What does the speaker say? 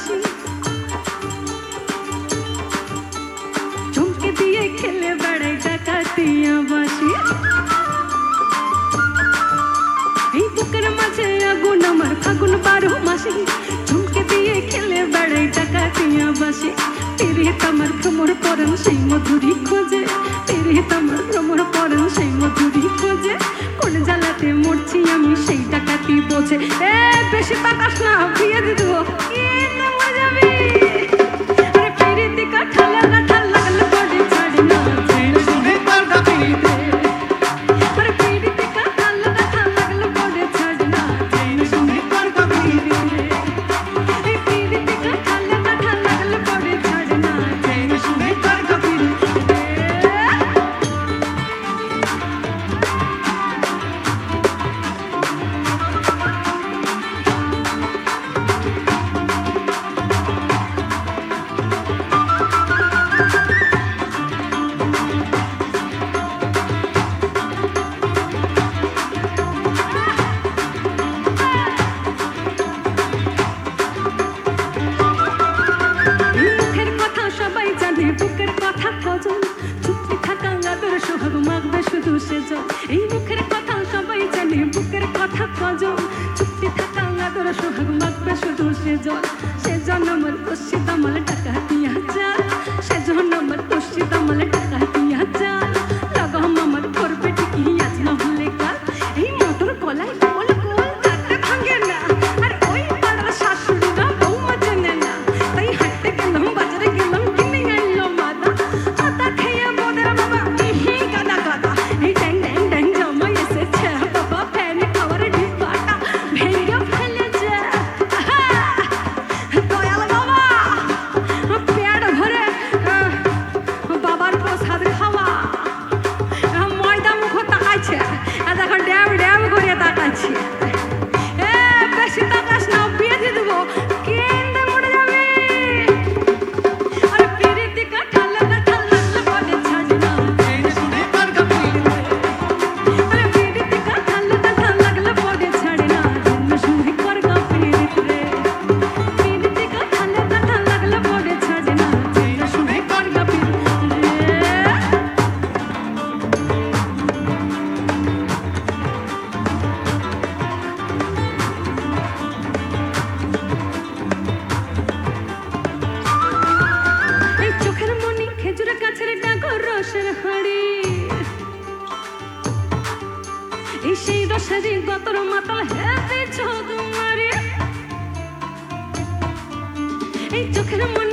বাসি ঝুমকে দিয়ে খেলে বেড়াই ডাকাতিয়া বাসি এই বুকের মাঝে আগুন আমার ফাগুন 12 মাসি ঝুমকে দিয়ে খেলে বেড়াই ডাকাতিয়া বাসি পিরিত আমার ভ্রমর পরাণ সেই মধুরী খোঁজে পিরিত আমার ভ্রমর পরাণ সেই মধুরী খোঁজে কোন জ্বালাতে মরছি আমি সেই ডাকাতি বোঝে এ বেশি তাকাস না বিয়ে দিয়ে দেবো কি না মরে যাবি আরে পিরিতি কাঠা লাগলে বডি ছাড়ে না শুনে পারটা পিরিতে আরে পিরিতি কাঠা লাগলে বডি ছাড়ে না শুনে পারটা পিরিতে এই পিরিতি কাঠা লাগলে বডি ছাড়ে না শুনে পারটা পিরিতে মুখের কথা সবাই জানে বুকের কথা কজন চুপটি থাকা আদর সোহাগ মাগবে শুধু সেজন এই মুখের কথা সবাই জানে বুকের কথা কজন চুপটি থাকা আদর সোহাগ মাগবে শুধু সেজন সেজন আমার খুশি দামাল টাকা দিয়া চাল সেজন আমার খুশি দামাল টাকা দিয়া চাল লাগাম আমার করবে ঠিকই আজ না হলে কাল এই মোটর কলাই গোল গোল তাতে ভাঙে না আর ওই পাড়ার শাশুড়িরা বৌমা জানে না তাই হাঁটতে গেলাম বাজারে গেলাম কিনে আনলাম আদা খেয়ে বোদের বাবা গাদা গাদা এই ড্যাং ড্যাং ড্যাং জামাই এসেছে বাবা ফ্যান খাওয়ার ডিব্বাটা ভেঙে ফেলে যা দয়াল বাবা পেট ভরে বাবার প্রসাদ খাওয়া ময়দা মুখ তাকাচ্ছে দেখো ড্যাম ড্যাম করে তাকাচ্ছি এ বেশি তাকাস না বিয়ে দিয়ে দেবো কেন্দ্রে মরে যাবে আরে পিরিতি কাঠা লাগলে বডি ছাড়ে না শুনে পারটা পিরিতে আরে পিরিতি কাঠা লাগলে বডি ছাড়ে না শুনে পারটা পিরিতে পিরিতি কাঠা লাগলে বডি ছাড়ে না শুনে পারটা পিরিতে এই চোখের মনি খেজুর গাছের ডাগর রসের হাড়ি এই সেই রসেরই গতর মাতাল হেতে ছদমারি এই চোখের মনি